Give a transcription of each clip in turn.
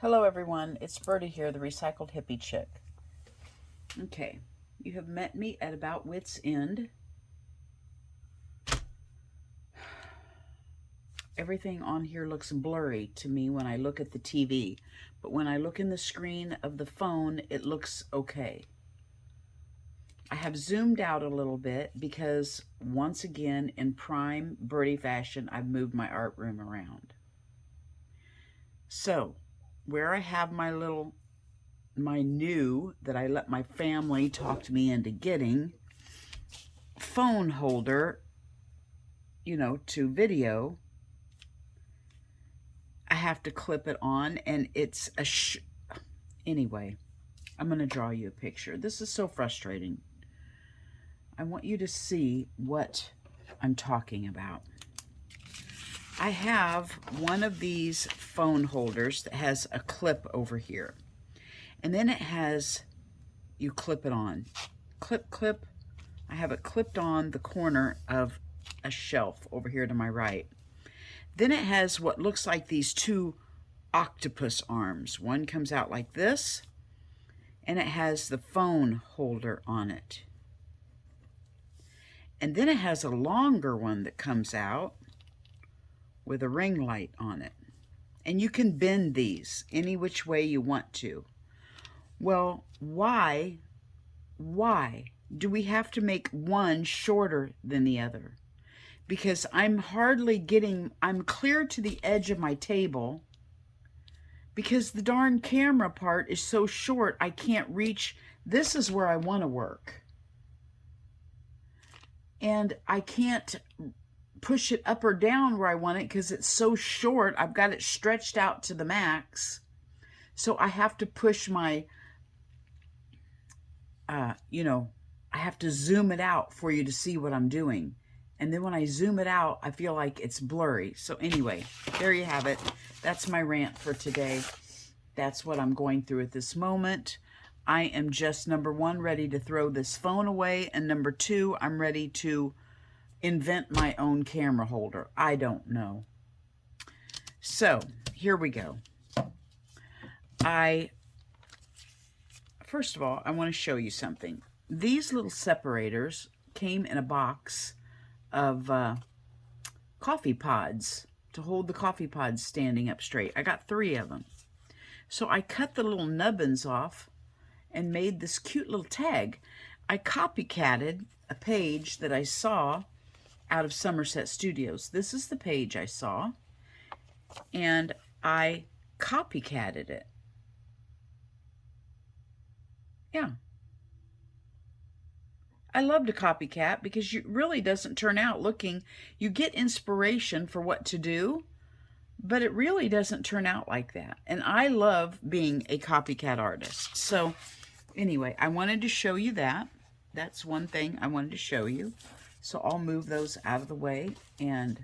Hello everyone, it's Bertie here, the Recycled Hippie Chick. Okay, you have met me at about wit's end. Everything on here looks blurry to me when I look at the TV, but when I look in the screen of the phone, it looks okay. I have zoomed out a little bit because, once again, in prime Bertie fashion, I've moved my art room around. So, where I have my new, that I let my family talk me into getting, phone holder, to video, I have to clip it on, and it's anyway, I'm going to draw you a picture. This is so frustrating. I want you to see what I'm talking about. I have one of these phone holders that has a clip over here. And then it has, you clip it on. Clip, clip. I have it clipped on the corner of a shelf over here to my right. Then it has what looks like these two octopus arms. One comes out like this, and it has the phone holder on it. And then it has a longer one that comes out with a ring light on it. And you can bend these any which way you want to. Well, why do we have to make one shorter than the other? Because I'm clear to the edge of my table because the darn camera part is so short I can't reach. This is where I want to work. And I can't push it up or down where I want it because it's so short. I've got it stretched out to the max. So I have to push my, I have to zoom it out for you to see what I'm doing. And then when I zoom it out, I feel like it's blurry. So anyway, there you have it. That's my rant for today. That's what I'm going through at this moment. I am just, number one, ready to throw this phone away. And number two, I'm ready to invent my own camera holder. I don't know. So here we go. First of all, I want to show you something. These little separators came in a box of coffee pods to hold the coffee pods standing up straight. I got 3 of them. So I cut the little nubbins off and made this cute little tag. I copycatted a page that I saw out of Somerset Studios. This is the page I saw, and I copycatted it. Yeah. I love to copycat because it really doesn't turn out looking, you get inspiration for what to do, but it really doesn't turn out like that. And I love being a copycat artist. So anyway, I wanted to show you that. That's one thing I wanted to show you. So I'll move those out of the way and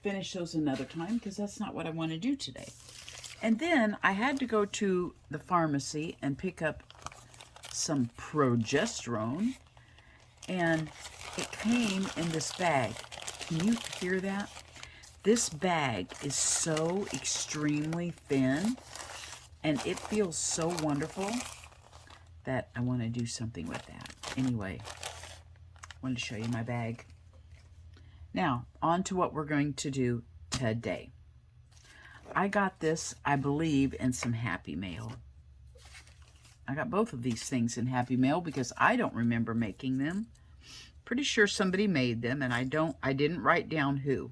finish those another time because that's not what I want to do today. And then I had to go to the pharmacy and pick up some progesterone, and it came in this bag. Can you hear that? This bag is so extremely thin, and it feels so wonderful that I want to do something with that. Anyway, I wanted to show you my bag. Now, on to what we're going to do today. I got this, I believe, in some Happy Mail. I got both of these things in Happy Mail because I don't remember making them. Pretty sure somebody made them, and I didn't write down who.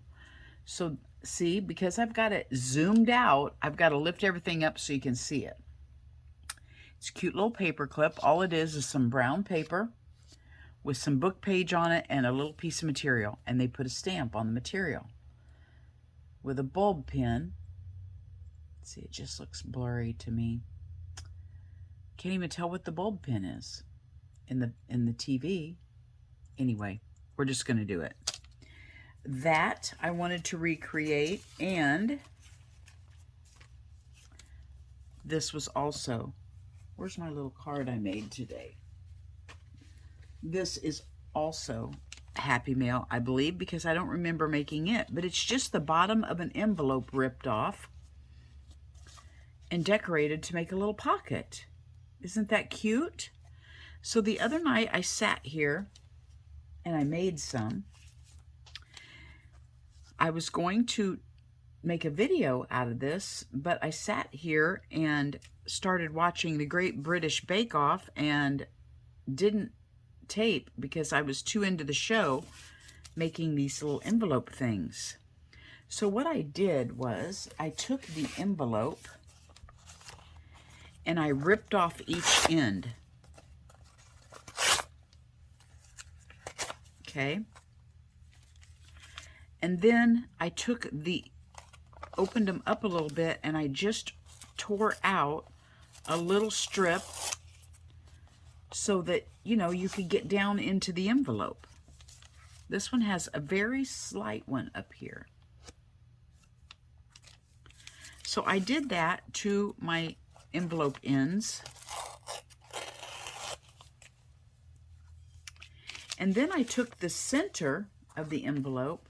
So see, because I've got it zoomed out, I've got to lift everything up so you can see it. It's a cute little paper clip. All it is some brown paper with some book page on it and a little piece of material, and they put a stamp on the material with a bulb pin. See, it just looks blurry to me. Can't even tell what the bulb pin is in the TV. Anyway, we're just going to do it. That I wanted to recreate, and this was also, where's my little card I made today? This is also Happy Mail, I believe, because I don't remember making it, but it's just the bottom of an envelope ripped off. and decorated to make a little pocket. Isn't that cute? So the other night I sat here and I made some. I was going to make a video out of this, but I sat here and started watching the Great British Bake Off and didn't tape because I was too into the show making these little envelope things. So what I did was I took the envelope and I ripped off each end. Okay. And then I opened them up a little bit and I just tore out a little strip so that, you know, you could get down into the envelope. This one has a very slight one up here. So I did that to my envelope ends. And then I took the center of the envelope.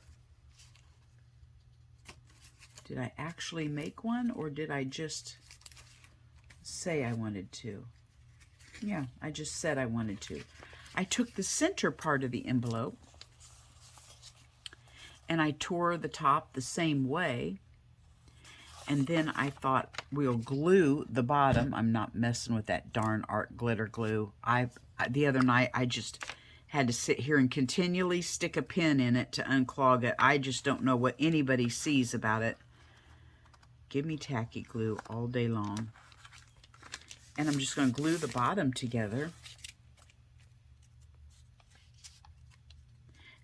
Did I actually make one, or did I just say I wanted to? Yeah, I just said I wanted to. I took the center part of the envelope and I tore the top the same way. And then I thought we'll glue the bottom. I'm not messing with that darn art glitter glue. The other night I just had to sit here and continually stick a pin in it to unclog it. I just don't know what anybody sees about it. Give me tacky glue all day long. And I'm just going to glue the bottom together.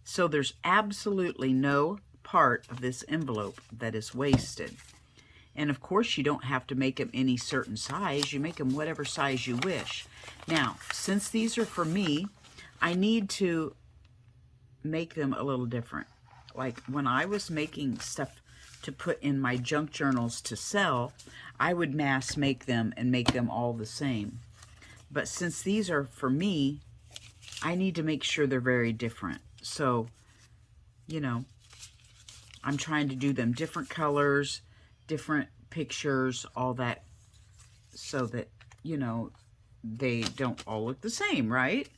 So there's absolutely no part of this envelope that is wasted. And of course you don't have to make them any certain size. You make them whatever size you wish. Now, since these are for me, I need to make them a little different. Like when I was making stuff to put in my junk journals to sell, I would mass make them and make them all the same. But since these are for me, I need to make sure they're very different. So, you know, I'm trying to do them different colors, different pictures, all that, so that, you know, they don't all look the same, right?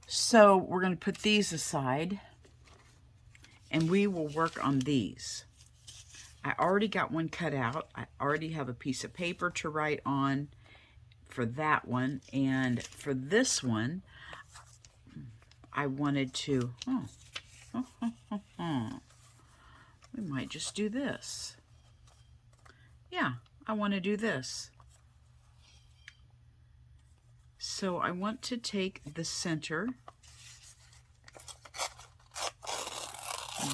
So we're going to put these aside and we will work on these. I already got one cut out. I already have a piece of paper to write on for that one. And for this one, I wanted to, we might just do this. Yeah, I want to do this. So I want to take the center,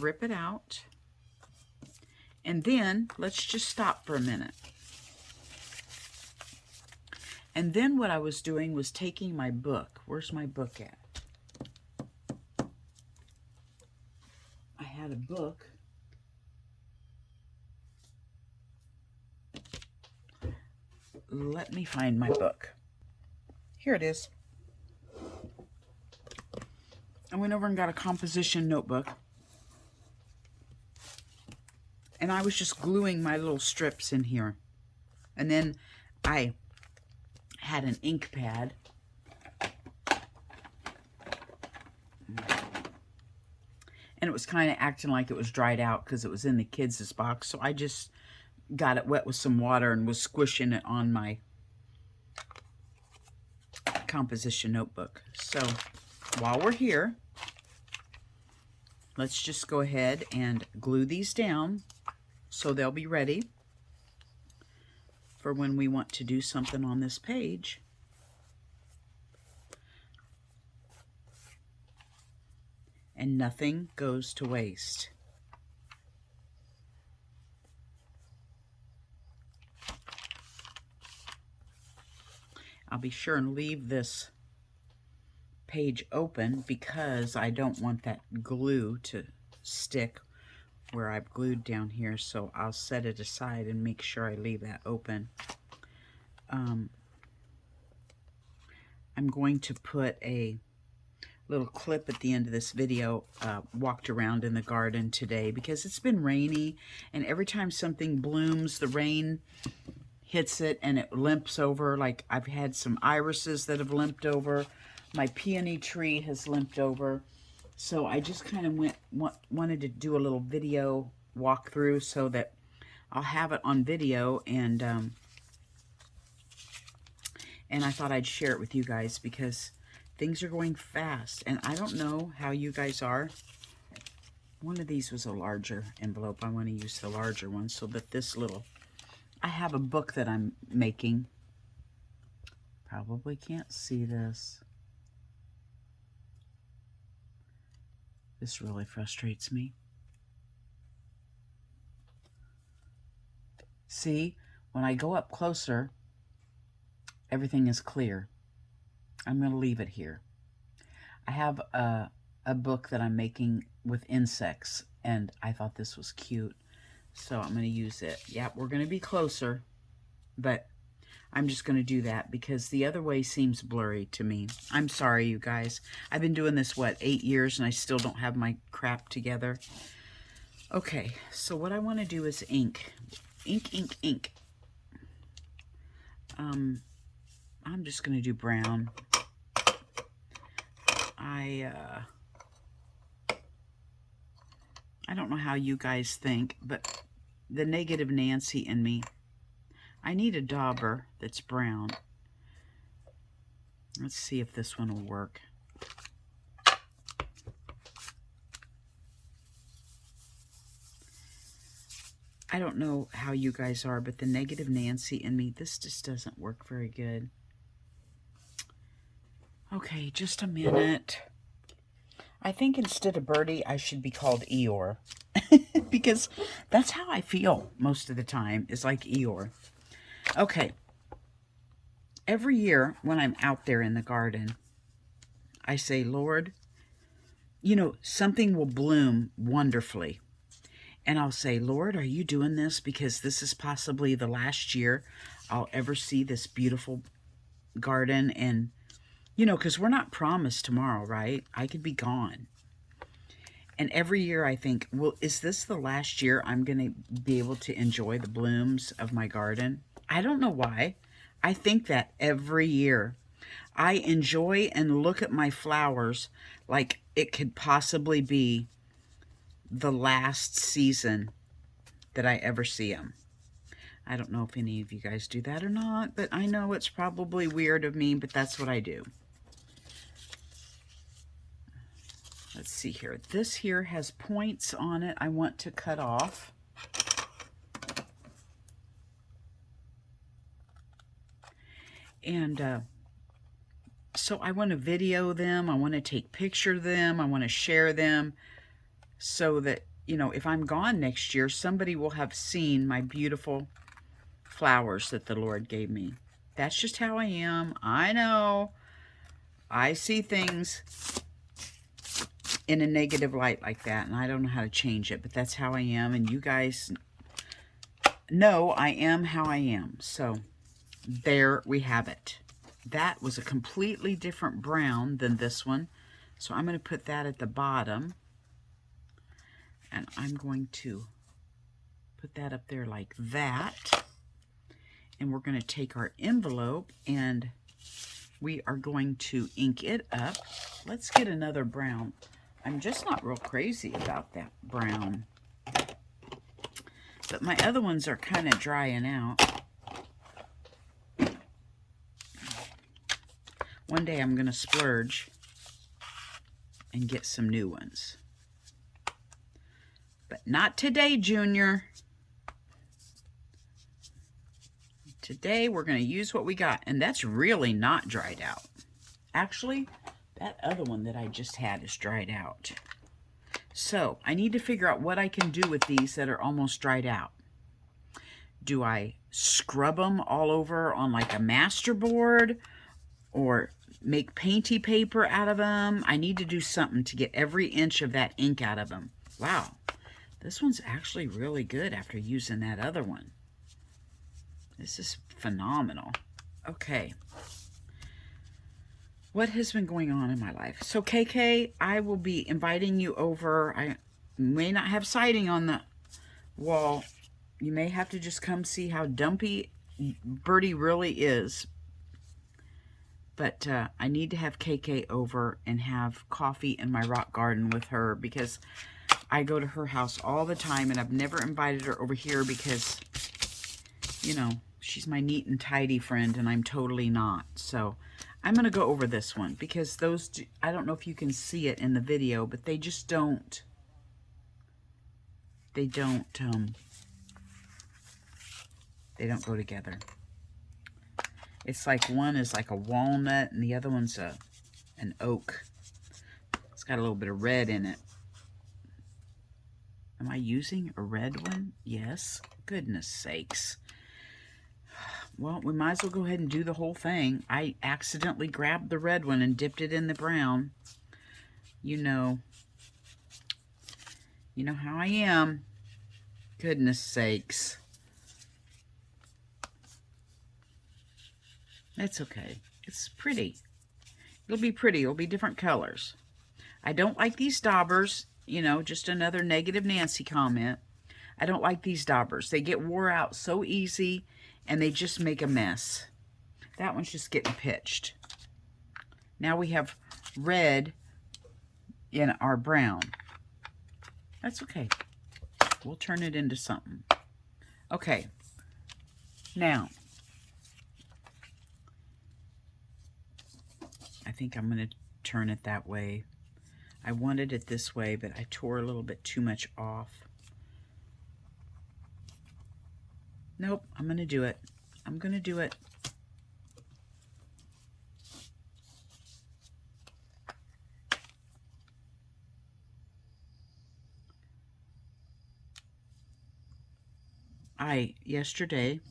rip it out, and then let's just stop for a minute. And then what I was doing was taking my book. Where's my book at? I had a book. Let me find my book. Here it is. I went over and got a composition notebook. And I was just gluing my little strips in here. And then I had an ink pad. And it was kind of acting like it was dried out because it was in the kids' box. So I just got it wet with some water and was squishing it on my composition notebook. So while we're here, let's just go ahead and glue these down so they'll be ready for when we want to do something on this page. And nothing goes to waste. I'll be sure and leave this page open because I don't want that glue to stick where I've glued down here, so I'll set it aside and make sure I leave that open. I'm going to put a little clip at the end of this video. Walked around in the garden today because it's been rainy, and every time something blooms, the rain hits it and it limps over. Like I've had some irises that have limped over. My peony tree has limped over. So I just kind of wanted to do a little video walkthrough so that I'll have it on video, and I thought I'd share it with you guys because things are going fast, and I don't know how you guys are. One of these was a larger envelope. I want to use the larger one so that this little... I have a book that I'm making. Probably can't see this. This really frustrates me. See, when I go up closer, everything is clear. I'm going to leave it here. I have a book that I'm making with insects, and I thought this was cute, so I'm going to use it. Yeah, we're going to be closer, but I'm just going to do that because the other way seems blurry to me. I'm sorry, you guys. I've been doing this, what, 8 years, and I still don't have my crap together. Okay, so what I want to do is ink. Ink, ink, ink. I'm just going to do brown. I don't know how you guys think, but the negative Nancy in me, I need a dauber that's brown. Let's see if this one will work. I don't know how you guys are, but the negative Nancy in me, this just doesn't work very good. Okay, just a minute. I think instead of Birdie, I should be called Eeyore. Because that's how I feel most of the time, is like Eeyore. Okay. Every year when I'm out there in the garden, I say, Lord, you know, something will bloom wonderfully. And I'll say, Lord, are you doing this because this is possibly the last year I'll ever see this beautiful garden? And, you know, because we're not promised tomorrow, right? I could be gone. And every year I think, well, is this the last year I'm going to be able to enjoy the blooms of my garden? I don't know why. I think that every year. I enjoy and look at my flowers like it could possibly be the last season that I ever see them. I don't know if any of you guys do that or not, but I know it's probably weird of me, but that's what I do. Let's see here. This here has points on it I want to cut off. And so I want to video them. I want to take picture of them. I want to share them so that, you know, if I'm gone next year, somebody will have seen my beautiful flowers that the Lord gave me. That's just how I am. I know. I see things in a negative light like that, and I don't know how to change it, but that's how I am, and you guys know I am how I am. So there we have it. That was a completely different brown than this one, so I'm going to put that at the bottom, and I'm going to put that up there like that, and we're going to take our envelope and we are going to ink it up. Let's get another brown. I'm just not real crazy about that brown. But my other ones are kind of drying out. One day I'm going to splurge and get some new ones. But not today, Junior. Today we're going to use what we got. And that's really not dried out. Actually, that other one that I just had is dried out. So I need to figure out what I can do with these that are almost dried out. Do I scrub them all over on like a master board or make painty paper out of them? I need to do something to get every inch of that ink out of them. Wow, this one's actually really good after using that other one. This is phenomenal. Okay. What has been going on in my life? So KK, I will be inviting you over. I may not have siding on the wall. You may have to just come see how dumpy Birdie really is. But I need to have KK over and have coffee in my rock garden with her, because I go to her house all the time, and I've never invited her over here because, you know, she's my neat and tidy friend, and I'm totally not. So I'm going to go over this one because those, I don't know if you can see it in the video, but they just don't, they don't go together. It's like one is like a walnut and the other one's an oak. It's got a little bit of red in it. Am I using a red one? Yes. Goodness sakes. Well, we might as well go ahead and do the whole thing. I accidentally grabbed the red one and dipped it in the brown. You know how I am. Goodness sakes. That's okay. It's pretty. It'll be pretty. It'll be different colors. I don't like these daubers. You know, just another negative Nancy comment. I don't like these daubers. They get wore out so easy, and they just make a mess. That one's just getting pitched. Now we have red in our brown. That's okay. We'll turn it into something. Okay. Now, I think I'm going to turn it that way. I wanted it this way, but I tore a little bit too much off. Nope, I'm going to do it. I'm going to do it. Yesterday,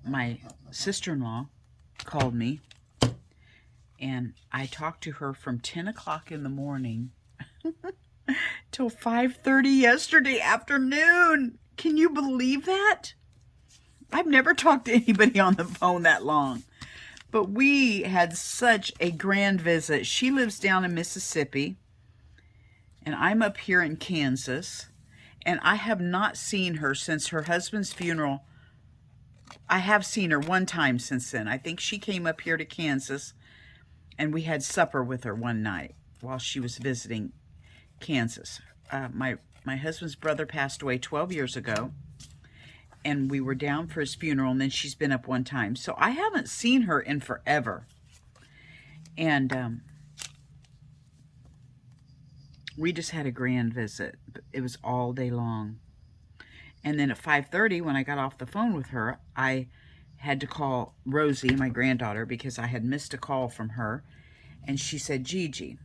my sister-in-law called me, and I talked to her from 10 o'clock in the morning till 5:30 yesterday afternoon. Can you believe that? I've never talked to anybody on the phone that long. But we had such a grand visit. She lives down in Mississippi, and I'm up here in Kansas. And I have not seen her since her husband's funeral. I have seen her one time since then. I think she came up here to Kansas, and we had supper with her one night while she was visiting Kansas. My husband's brother passed away 12 years ago, and we were down for his funeral, and then she's been up one time. So I haven't seen her in forever. And we just had a grand visit. It was all day long. And then at 5:30, when I got off the phone with her, I had to call Rosie, my granddaughter, because I had missed a call from her. And she said, Gigi,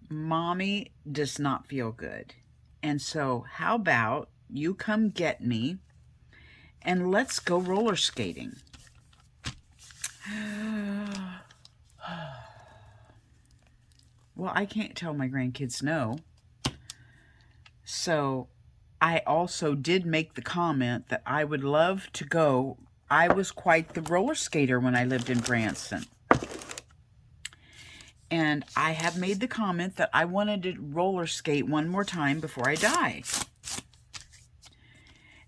Mommy does not feel good. And so how about you come get me and let's go roller skating. Well, I can't tell my grandkids no. So I also did make the comment that I would love to go. I was quite the roller skater when I lived in Branson. And I have made the comment that I wanted to roller skate one more time before I die.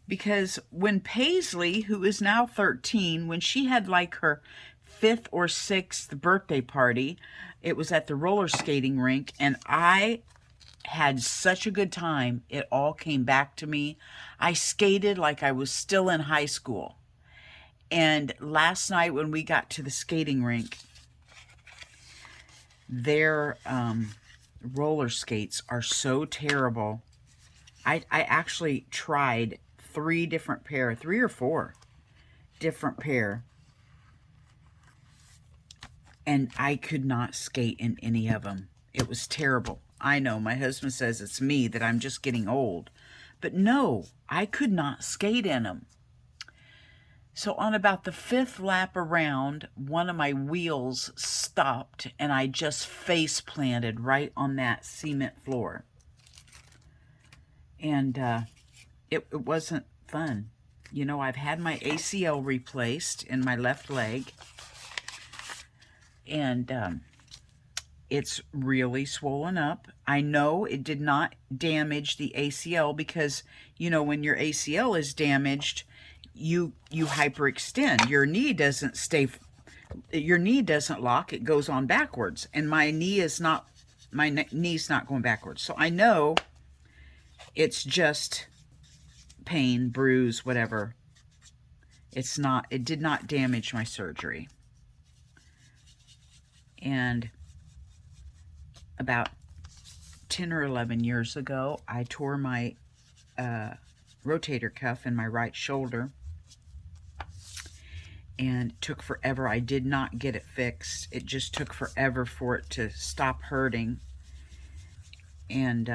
Because when Paisley, who is now 13, when she had like her 5th or 6th birthday party, it was at the roller skating rink, and I had such a good time. It all came back to me. I skated like I was still in high school. And last night when we got to the skating rink, their roller skates are so terrible. I actually tried 3 or 4 different pair, and I could not skate in any of them. It was terrible. I know my husband says it's me, that I'm just getting old. But no, I could not skate in them. So on about the 5th lap around, one of my wheels stopped, and I just face planted right on that cement floor. And it wasn't fun. You know, I've had my ACL replaced in my left leg. And it's really swollen up. I know it did not damage the ACL because, you know, when your ACL is damaged, you hyperextend. Your knee doesn't stay, your knee doesn't lock, it goes on backwards. And my knee's not going backwards. So I know it's just pain, bruise, whatever. It's not, it did not damage my surgery. And about 10 or 11 years ago, I tore my rotator cuff in my right shoulder, and it took forever. I did not get it fixed. It just took forever for it to stop hurting. And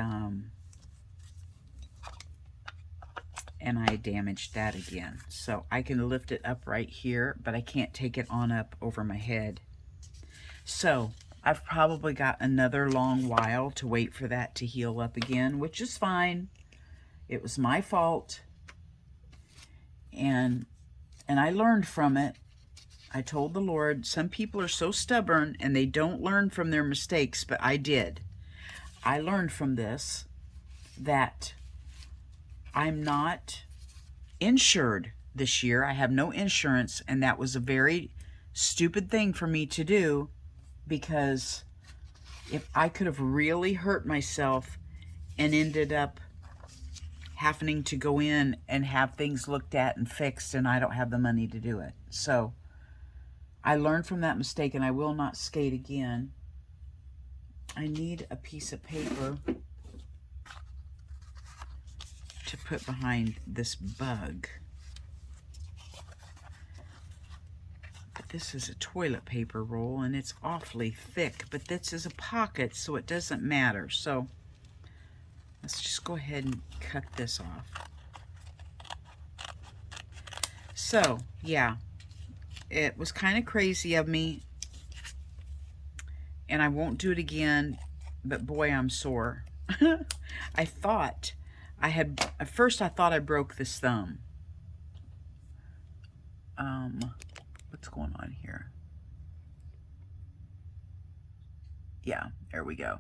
I damaged that again. So I can lift it up right here, but I can't take it on up over my head. So I've probably got another long while to wait for that to heal up again, which is fine. It was my fault. And I learned from it. I told the Lord, some people are so stubborn and they don't learn from their mistakes, but I did. I learned from this that I'm not insured this year. I have no insurance, and that was a very stupid thing for me to do, because if I could have really hurt myself and ended up having to go in and have things looked at and fixed, and I don't have the money to do it. So I learned from that mistake, and I will not skate again. I need a piece of paper to put behind this bug. But this is a toilet paper roll, and it's awfully thick, but this is a pocket, so it doesn't matter. So let's just go ahead and cut this off. So, yeah, it was kind of crazy of me, and I won't do it again, but boy, I'm sore. I thought I had, at first I thought I broke this thumb. What's going on here? Yeah, there we go.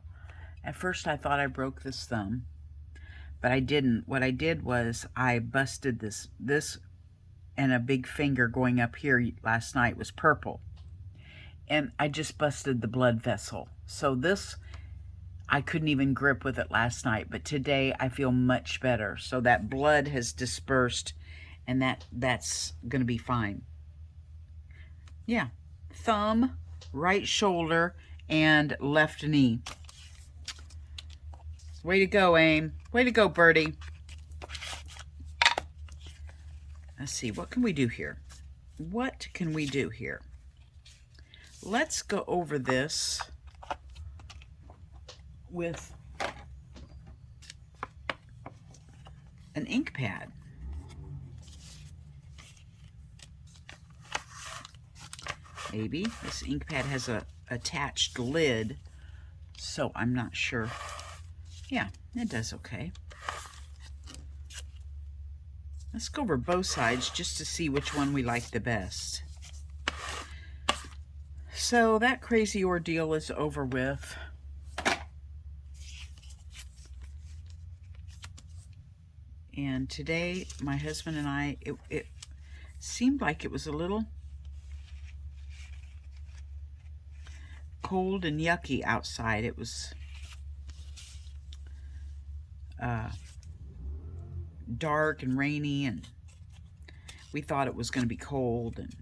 At first I thought I broke this thumb, but I didn't. What I did was I busted this and a big finger going up here last night was purple. And I just busted the blood vessel. So this, I couldn't even grip with it last night, but today I feel much better. So that blood has dispersed, and that's going to be fine. Yeah, thumb, right shoulder, and left knee. Way to go, Aim. Way to go, Birdie. Let's see, what can we do here? What can we do here? Let's go over this with an ink pad. Maybe. This ink pad has a attached lid, so I'm not sure. Yeah, it does okay. Let's go over both sides just to see which one we like the best. So that crazy ordeal is over with. And today, my husband and I, it seemed like it was a little cold and yucky outside. It was dark and rainy, and we thought it was going to be cold, and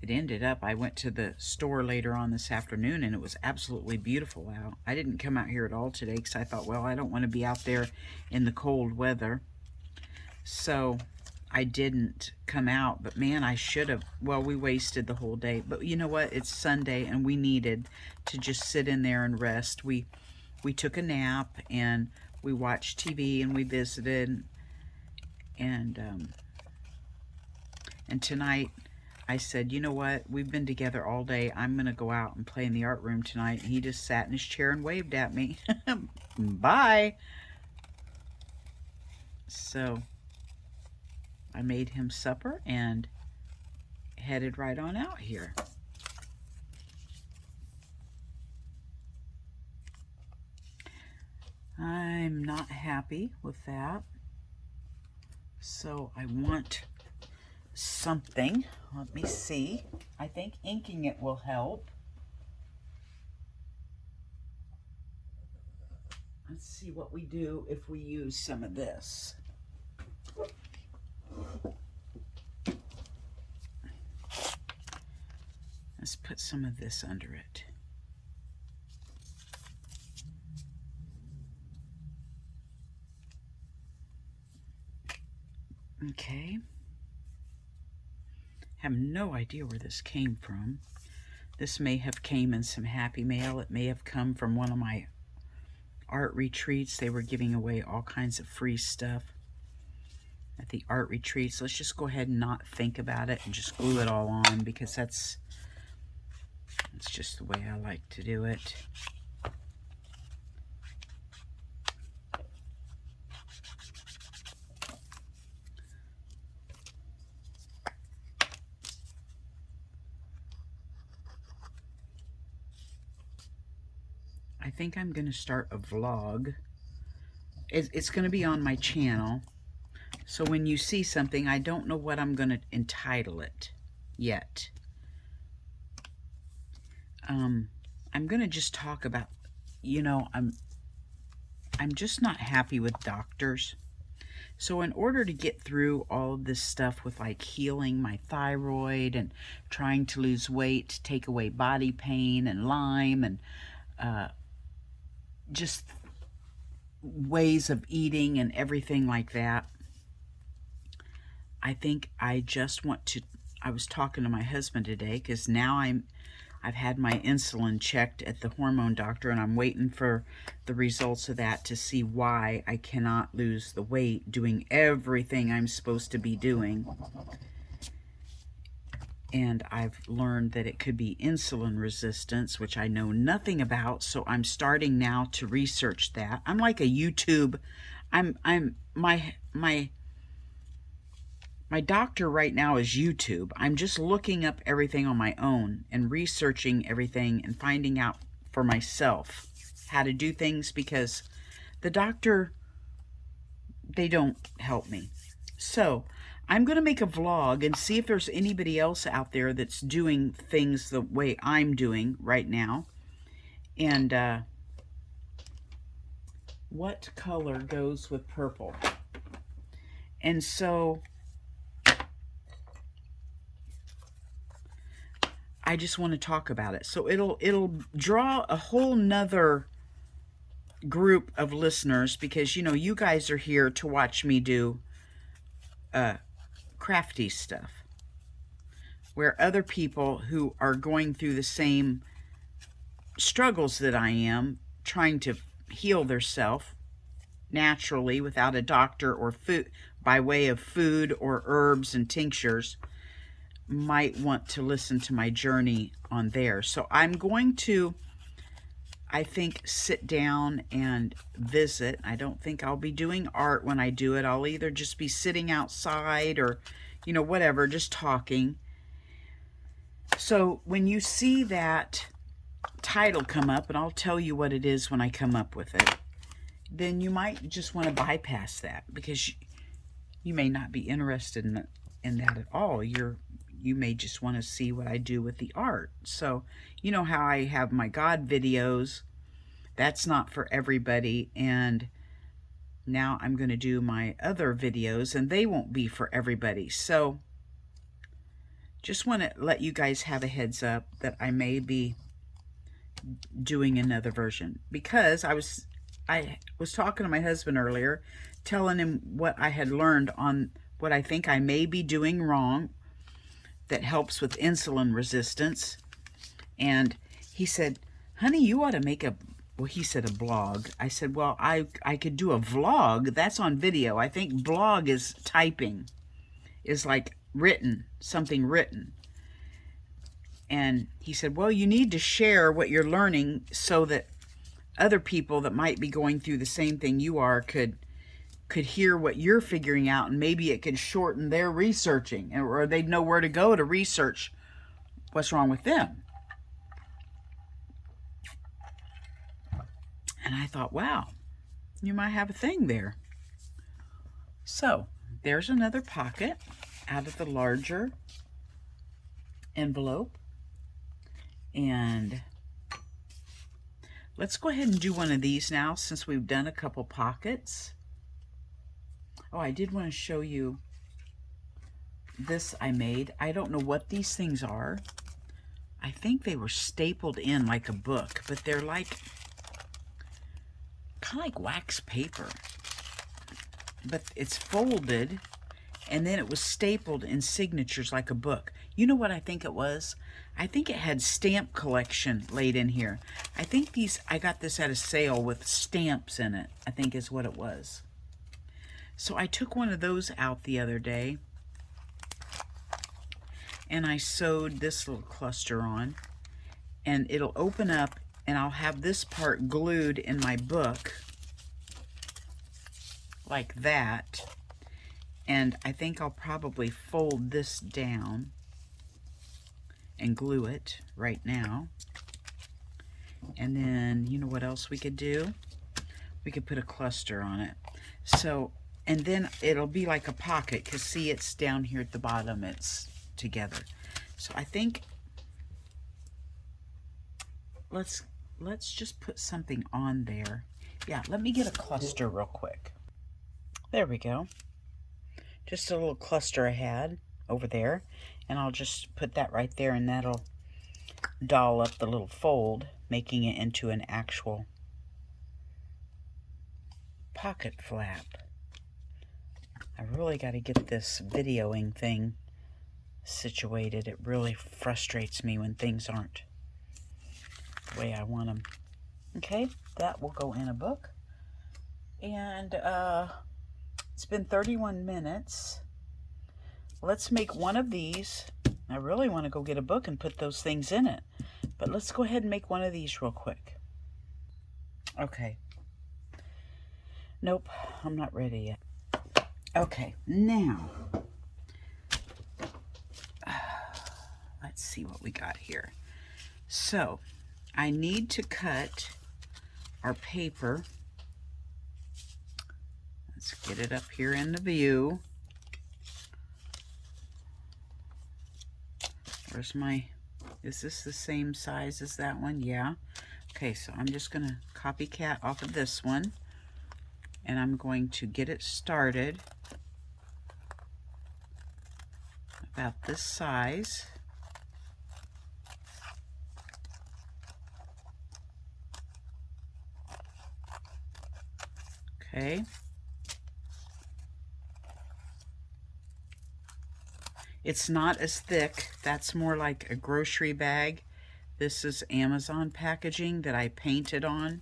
it ended up, I went to the store later on this afternoon, and it was absolutely beautiful out. I didn't come out here at all today because I thought, well, I don't want to be out there in the cold weather. So I didn't come out, but man, I should have. Well, we wasted the whole day, but you know what? It's Sunday, and we needed to just sit in there and rest. We took a nap, and we watched TV, and we visited, and tonight I said, you know what? We've been together all day. I'm going to go out and play in the art room tonight. And he just sat in his chair and waved at me. Bye. So I made him supper and headed right on out here. I'm not happy with that. So I want something. Let me see. I think inking it will help. Let's see what we do if we use some of this. Let's put some of this under it. Okay. Have no idea where this came from. This may have came in some Happy Mail. It may have come from one of my art retreats. They were giving away all kinds of free stuff at the art retreats. Let's just go ahead and not think about it and just glue it all on, because that's just the way I like to do it. I think I'm going to start a vlog. It's going to be on my channel. So when you see something, I don't know what I'm going to entitle it yet. I'm going to just talk about, you know, I'm just not happy with doctors. So in order to get through all of this stuff with like healing my thyroid and trying to lose weight, take away body pain and Lyme and just ways of eating and everything like that, I think I just want to, I was talking to my husband today, because now I've had my insulin checked at the hormone doctor, and I'm waiting for the results of that to see why I cannot lose the weight doing everything I'm supposed to be doing. And I've learned that it could be insulin resistance, which I know nothing about, so I'm starting now to research that. I'm like a YouTube, my doctor right now is YouTube. I'm just looking up everything on my own and researching everything and finding out for myself how to do things, because the doctor, they don't help me. So I'm going to make a vlog and see if there's anybody else out there that's doing things the way I'm doing right now. And what color goes with purple? And so I just want to talk about it. So it'll draw a whole nother group of listeners, because, you know, you guys are here to watch me do crafty stuff, where other people who are going through the same struggles that I am, trying to heal themselves naturally without a doctor or food, by way of food or herbs and tinctures, might want to listen to my journey on there. So I'm going to, I think, sit down and visit. I don't think I'll be doing art when I do it. I'll either just be sitting outside or, you know, whatever, just talking. So when you see that title come up, and I'll tell you what it is when I come up with it, then you might just want to bypass that, because you may not be interested in that at all. You may just want to see what I do with the art. So, you know how I have my God videos. That's not for everybody. And now I'm going to do my other videos, and they won't be for everybody. So just want to let you guys have a heads up that I may be doing another version, because I was talking to my husband earlier, telling him what I had learned on what I think I may be doing wrong that helps with insulin resistance. And he said, honey, you ought to make a, well, he said a blog. I said, well, I could do a vlog. That's on video. I think blog is typing, is like written, something written. And he said, well, you need to share what you're learning so that other people that might be going through the same thing you are could hear what you're figuring out, and maybe it could shorten their researching, or they'd know where to go to research what's wrong with them. And I thought, wow, you might have a thing there. So there's another pocket. out of the larger envelope. And let's go ahead and do one of these now since we've done a couple pockets. Oh, I did want to show you this I made. I don't know what these things are. I think they were stapled in like a book, but they're like kind of like wax paper. But it's folded, and then it was stapled in signatures like a book. You know what I think it was? I think it had stamp collection laid in here. I think I got this at a sale with stamps in it, I think is what it was. So I took one of those out the other day, and I sewed this little cluster on, and it'll open up, and I'll have this part glued in my book like that. And I think I'll probably fold this down and glue it right now. And then, you know what else we could do? We could put a cluster on it. So, and then it'll be like a pocket, because see, it's down here at the bottom, it's together. So I think let's just put something on there. Yeah, let me get a cluster real quick. There we go. Just a little cluster I had over there, and I'll just put that right there, and that'll doll up the little fold, making it into an actual pocket flap. I really got to get this videoing thing situated. It really frustrates me when things aren't the way I want them. Okay, that will go in a book. And it's been 31 minutes. Let's make one of these. I really want to go get a book and put those things in it. But let's go ahead and make one of these real quick. Okay. Nope, I'm not ready yet. Okay, now, let's see what we got here. So, I need to cut our paper. Let's get it up here in the view. Where's my, is this the same size as that one? Yeah. Okay, so I'm just going to copycat off of this one, and I'm going to get it started about this size. Okay. It's not as thick. That's more like a grocery bag. This is Amazon packaging that I painted on.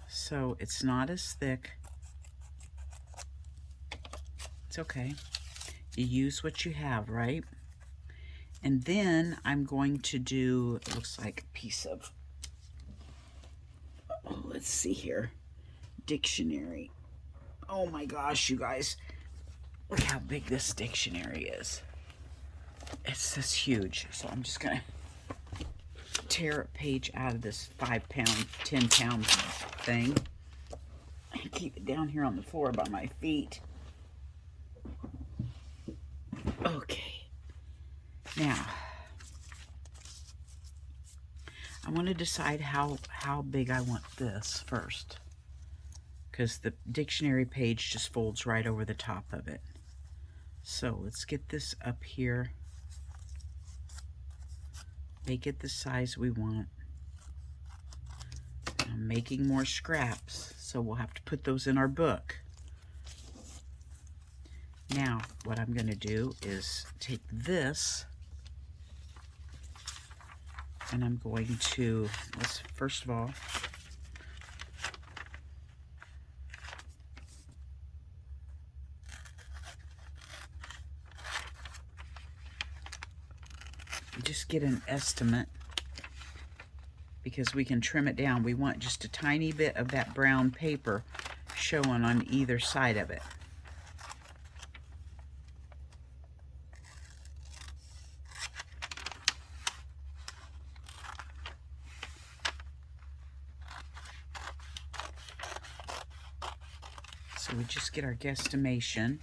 So it's not as thick. It's okay. You use what you have, right? And then I'm going to do, it looks like a piece of, oh, let's see here, dictionary. Oh my gosh, you guys. Look how big this dictionary is. It's this huge. So I'm just going to tear a page out of this 5-pound, 10-pound thing and keep it down here on the floor by my feet. Okay. Now, I want to decide how big I want this first, because the dictionary page just folds right over the top of it. So let's get this up here. Make it the size we want. I'm making more scraps, so we'll have to put those in our book. Now, what I'm going to do is take this, and I'm going to, let's first of all, just get an estimate, because we can trim it down. We want just a tiny bit of that brown paper showing on either side of it. So we just get our guesstimation.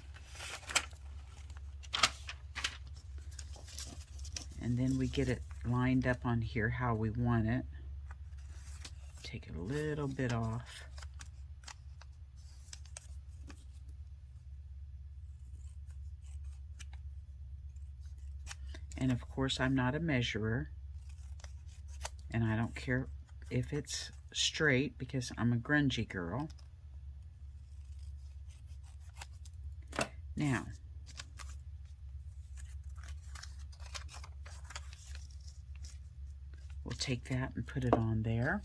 And then we get it lined up on here how we want it. Take a little bit off. And of course, I'm not a measurer, and I don't care if it's straight because I'm a grungy girl. Now, we'll take that and put it on there.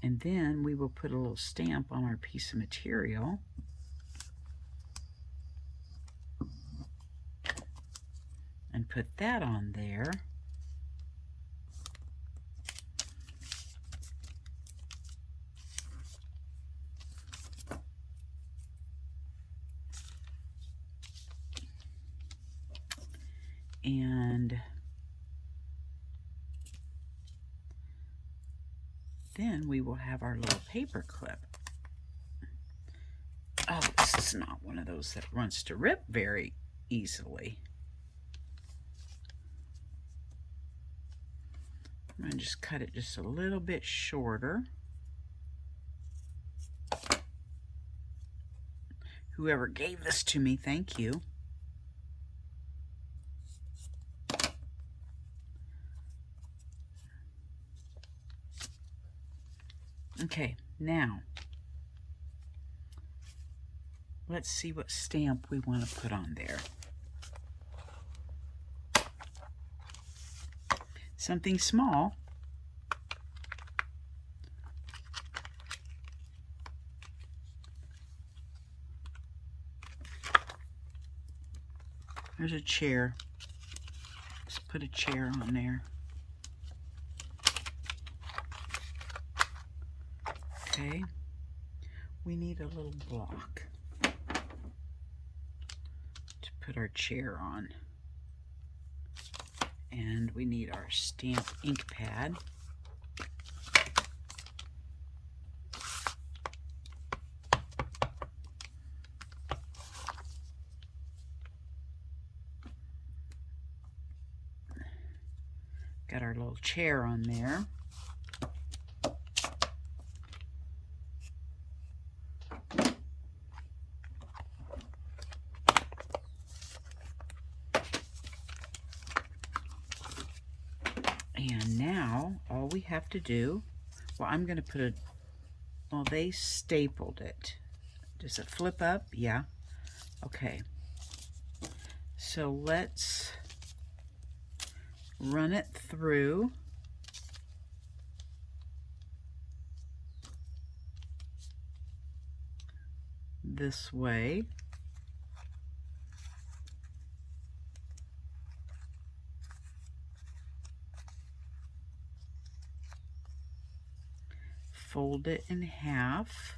And then we will put a little stamp on our piece of material. And put that on there. And then we will have our little paper clip. Oh, this is not one of those that wants to rip very easily. I'm going to just cut it just a little bit shorter. Whoever gave this to me, thank you. Okay, now let's see what stamp we want to put on there. Something small. There's a chair. Let's put a chair on there. Okay. We need a little block to put our chair on. And we need our stamp ink pad. Got our little chair on there. And now all we have to do, well, I'm going to put a, well, they stapled it. Does it flip up? Yeah. Okay. So let's run it through. This way. Fold it in half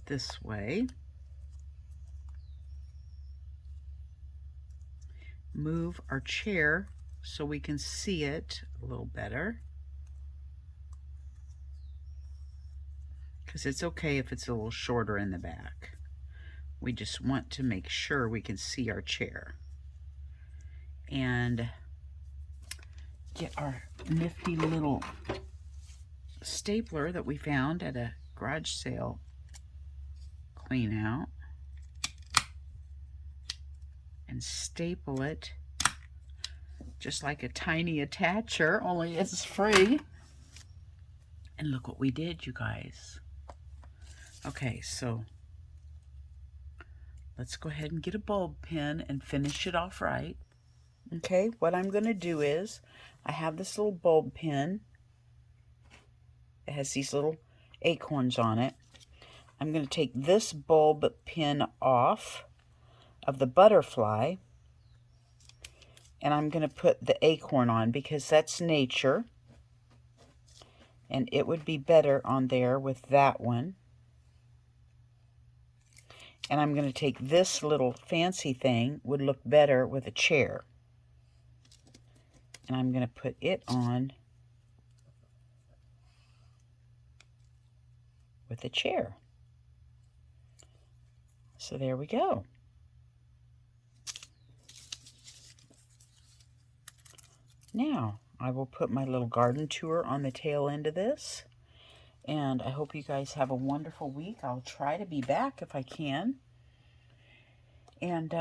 this way. Move our chair so we can see it a little better. Because it's okay if it's a little shorter in the back. We just want to make sure we can see our chair. And get our nifty little stapler that we found at a garage sale clean out. And staple it just like a tiny attacher, only it's free. And look what we did, you guys. Okay, so let's go ahead and get a bulb pen and finish it off right. Okay, what I'm going to do is, I have this little bulb pen. It has these little acorns on it. I'm going to take this bulb pin off of the butterfly, and I'm going to put the acorn on because that's nature, and it would be better on there with that one. And I'm going to take this little fancy thing, would look better with a chair, and I'm going to put it on with a chair. So there we go. Now, I will put my little garden tour on the tail end of this. And I hope you guys have a wonderful week. I'll try to be back if I can. And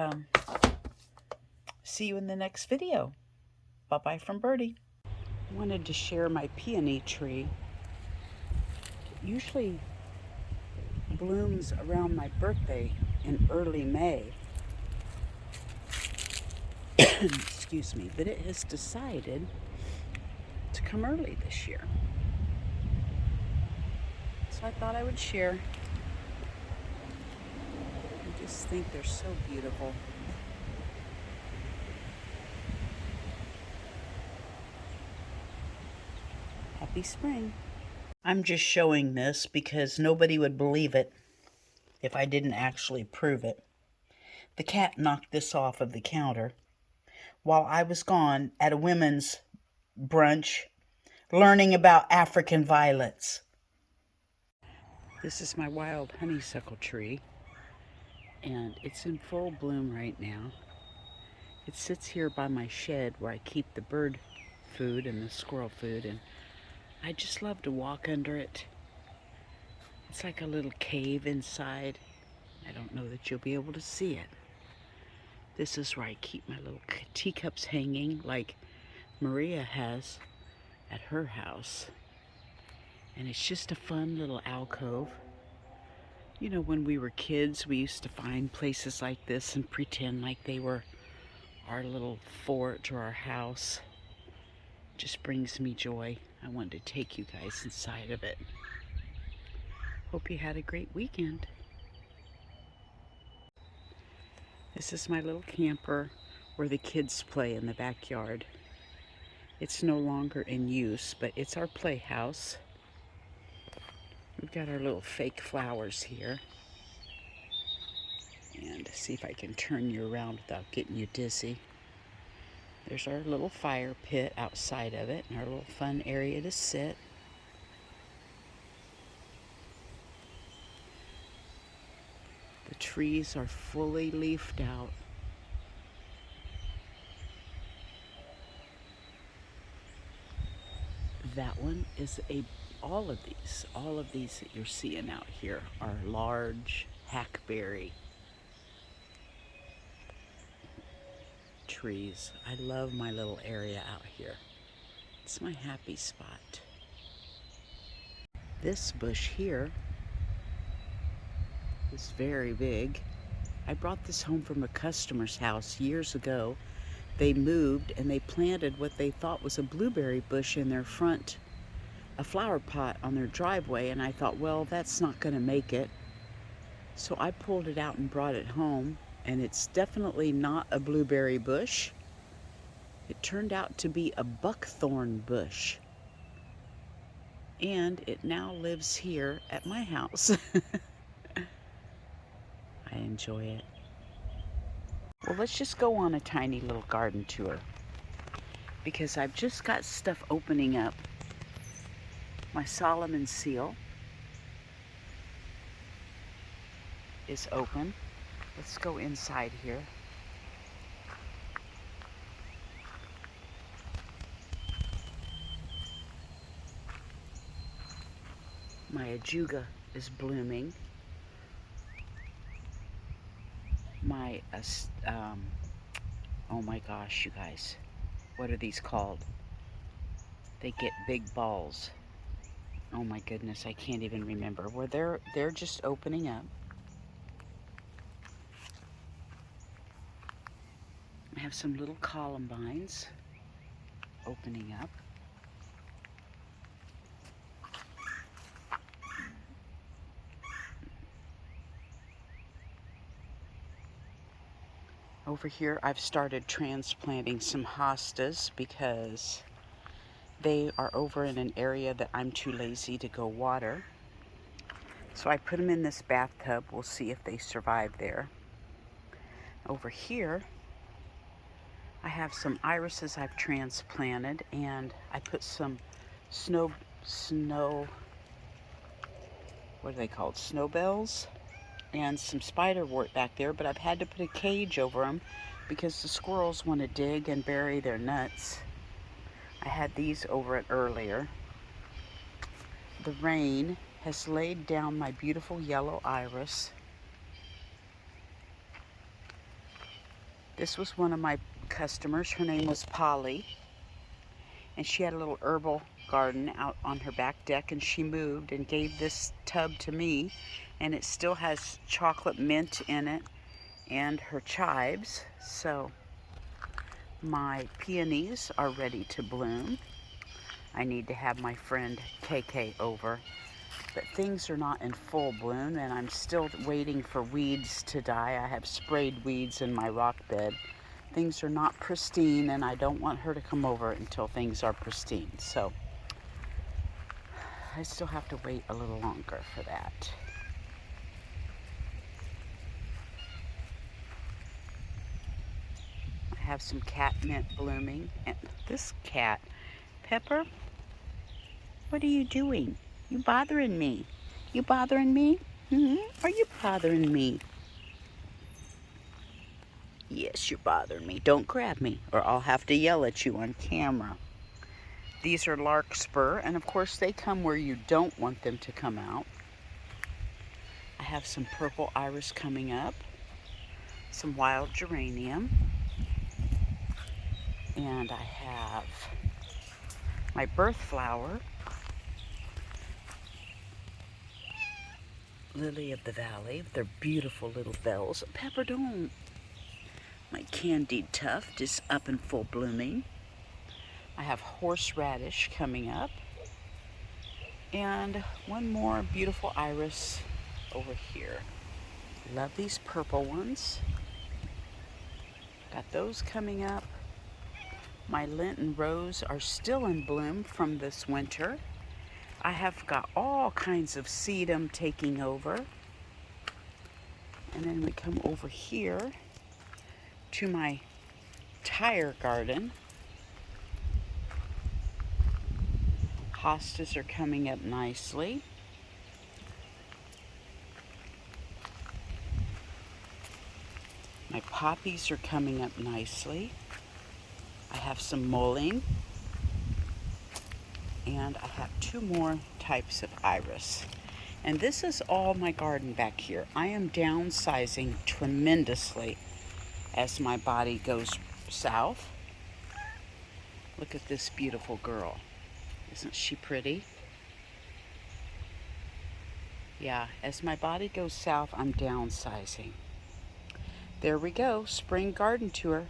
see you in the next video. Bye-bye from Birdie. I wanted to share my peony tree. It usually blooms around my birthday in early May. Excuse me, but it has decided to come early this year. So I thought I would share. I just think they're so beautiful. Happy spring. I'm just showing this because nobody would believe it if I didn't actually prove it. The cat knocked this off of the counter while I was gone at a women's brunch learning about African violets. This is my wild honeysuckle tree, and it's in full bloom right now. It sits here by my shed where I keep the bird food and the squirrel food, and I just love to walk under it. It's like a little cave inside. I don't know that you'll be able to see it. This is where I keep my little teacups hanging like Maria has at her house. And it's just a fun little alcove. You know, when we were kids, we used to find places like this and pretend like they were our little fort or our house. It just brings me joy. I wanted to take you guys inside of it. Hope you had a great weekend. This is my little camper where the kids play in the backyard. It's no longer in use, but it's our playhouse. We've got our little fake flowers here. And see if I can turn you around without getting you dizzy. There's our little fire pit outside of it, and our little fun area to sit. The trees are fully leafed out. That one is all of these that you're seeing out here are large hackberry trees. I love my little area out here. It's my happy spot. This bush here is very big. I brought this home from a customer's house years ago. They moved and they planted what they thought was a blueberry bush in their front, a flower pot on their driveway, and I thought, well, that's not going to make it. So I pulled it out and brought it home, and it's definitely not a blueberry bush. It turned out to be a buckthorn bush. And it now lives here at my house. I enjoy it. Well, let's just go on a tiny little garden tour, because I've just got stuff opening up. My Solomon seal is open. Let's go inside here. My ajuga is blooming. My, oh my gosh, you guys, what are these called? They get big balls. Oh my goodness, I can't even remember. Well, they're just opening up. I have some little columbines opening up. Over here, I've started transplanting some hostas because they are over in an area that I'm too lazy to go water. So I put them in this bathtub. We'll see if they survive there. Over here, I have some irises I've transplanted, and I put some snow, what are they called? Snowbells. And some spiderwort back there, but I've had to put a cage over them because the squirrels want to dig and bury their nuts. I had these over it earlier. The rain has laid down my beautiful yellow iris. This was one of my customers. Her name was Polly, and she had a little herbal garden out on her back deck, and she moved and gave this tub to me, and it still has chocolate mint in it and her chives. So my peonies are ready to bloom. I need to have my friend KK over, but things are not in full bloom, and I'm still waiting for weeds to die. I have sprayed weeds in my rock bed. Things are not pristine, and I don't want her to come over until things are pristine. So I still have to wait a little longer for that. I have some catmint blooming, and this cat, Pepper, what are you doing? You bothering me? You bothering me? Are you bothering me? Yes, you're bothering me. Don't grab me, or I'll have to yell at you on camera. These are larkspur, and of course they come where you don't want them to come out. I have some purple iris coming up, some wild geranium, and I have my birth flower, lily of the valley. They're beautiful little bells. Pepper, don't. My candied tuft is up in full blooming. I have horseradish coming up, and one more beautiful iris over here. Love these purple ones. Got those coming up. My Lenten rose are still in bloom from this winter. I have got all kinds of sedum taking over. And then we come over here to my tire garden. Hostas are coming up nicely. My poppies are coming up nicely. I have some mullein, and I have two more types of iris. And this is all my garden back here. I am downsizing tremendously as my body goes south. Look at this beautiful girl. Isn't she pretty? Yeah, as my body goes south, I'm downsizing. There we go, spring garden tour.